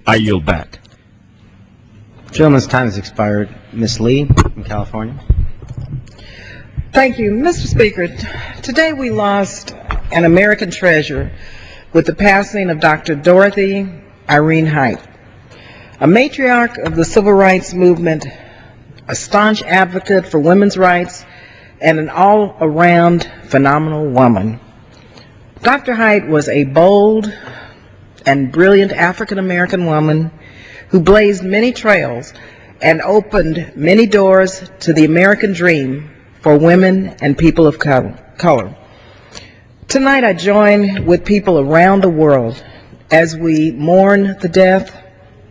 I yield back. Gentleman's time has expired. Ms. Lee from California. Thank you. Mr. Speaker, today we lost an American treasure with the passing of Dr. Dorothy Height, a matriarch of the civil rights movement, a staunch advocate for women's rights, and an all-around phenomenal woman. Dr. Height was a bold and brilliant African-American woman who blazed many trails and opened many doors to the American dream for women and people of color. Tonight I join with people around the world as we mourn the death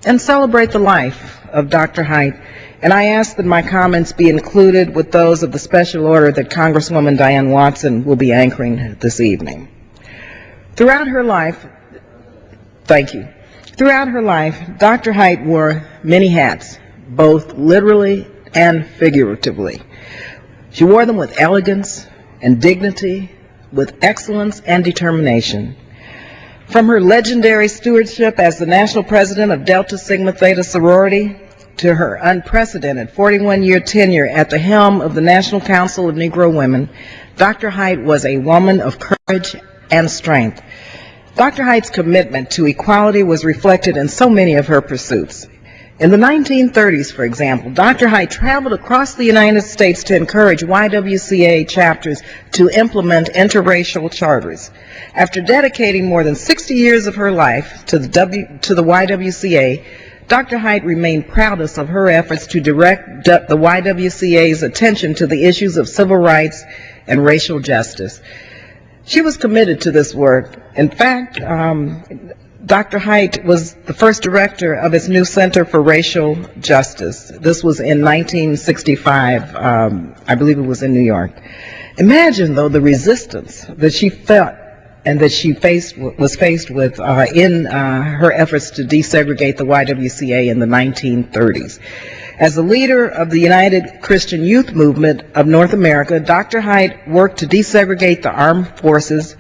and celebrate the life of Dr. Height, and I ask that my comments be included with those of the special order that Congresswoman Diane Watson will be anchoring this evening. Throughout her life, Dr. Height wore many hats, both literally and figuratively. She wore them with elegance and dignity, with excellence and determination. From her legendary stewardship as the national president of Delta Sigma Theta sorority to her unprecedented 41-year tenure at the helm of the National Council of Negro Women, Dr. Height was a woman of courage and strength. Dr. Height's commitment to equality was reflected in so many of her pursuits. In the 1930s, for example, Dr. Height traveled across the United States to encourage YWCA chapters to implement interracial charters. After dedicating more than 60 years of her life to the YWCA, Dr. Height remained proudest of her efforts to direct the YWCA's attention to the issues of civil rights and racial justice. She was committed to this work. In fact, Dr. Height was the first director of its new Center for Racial Justice. This was in 1965. I believe it was in New York. Imagine, though, the resistance that she felt and that she was faced with in her efforts to desegregate the YWCA in the 1930s. As the leader of the United Christian Youth Movement of North America, Dr. Height worked to desegregate the armed forces,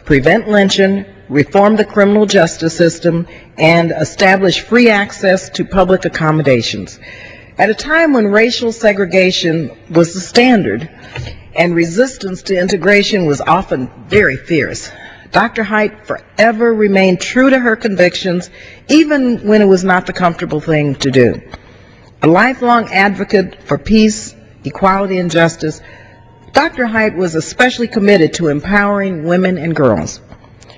prevent lynching, reform the criminal justice system, and establish free access to public accommodations. At a time when racial segregation was the standard and resistance to integration was often very fierce, Dr. Height forever remained true to her convictions, even when it was not the comfortable thing to do. A lifelong advocate for peace, equality, and justice, Dr. Height was especially committed to empowering women and girls.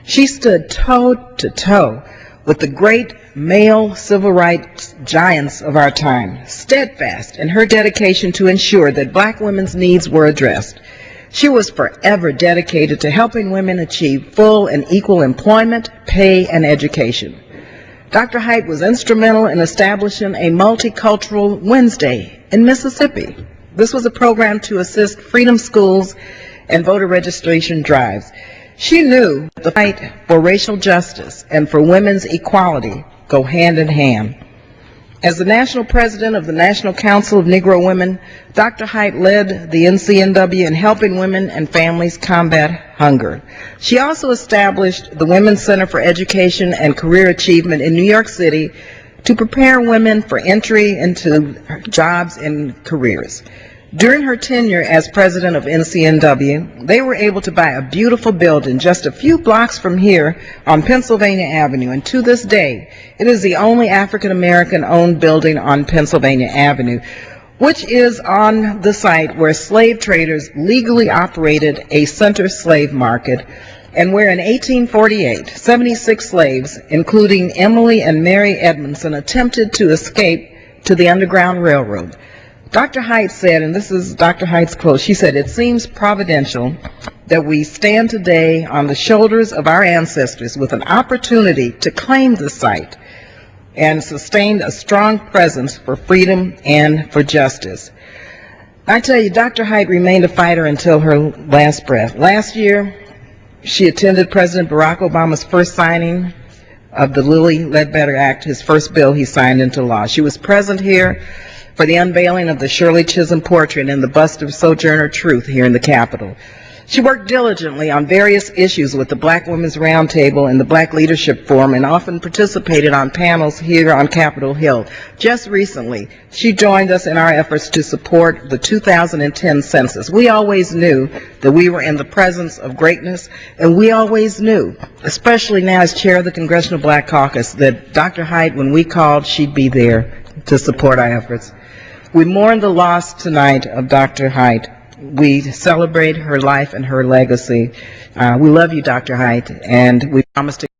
She stood toe-to-toe with the great male civil rights giants of our time, steadfast in her dedication to ensure that black women's needs were addressed. She was forever dedicated to helping women achieve full and equal employment, pay, and education. Dr. Height was instrumental in establishing a multicultural Wednesday in Mississippi. This was a program to assist freedom schools and voter registration drives. She knew the fight for racial justice and for women's equality go hand in hand. As the national president of the National Council of Negro Women, Dr. Height led the NCNW in helping women and families combat hunger. She also established the Women's Center for Education and Career Achievement in New York City to prepare women for entry into jobs and careers. During her tenure as president of NCNW, they were able to buy a beautiful building just a few blocks from here on Pennsylvania Avenue, and to this day, it is the only African-American owned building on Pennsylvania Avenue, which is on the site where slave traders legally operated a center slave market, and where in 1848, 76 slaves, including Emily and Mary Edmondson, attempted to escape to the Underground Railroad. Dr. Height said, and this is Dr. Height's quote, she said, "It seems providential that we stand today on the shoulders of our ancestors with an opportunity to claim the site and sustain a strong presence for freedom and for justice." I tell you, Dr. Height remained a fighter until her last breath. Last year, she attended President Barack Obama's first signing of the Lilly Ledbetter Act, his first bill he signed into law. She was present here for the unveiling of the Shirley Chisholm portrait and the bust of Sojourner Truth here in the Capitol. She worked diligently on various issues with the Black Women's Roundtable and the Black Leadership Forum, and often participated on panels here on Capitol Hill. Just recently, she joined us in our efforts to support the 2010 census. We always knew that we were in the presence of greatness, and we always knew, especially now as chair of the Congressional Black Caucus, that Dr. Height, when we called, she'd be there to support our efforts. We mourn the loss tonight of Dr. Height. We celebrate her life and her legacy. We love you, Dr. Height, and we promise to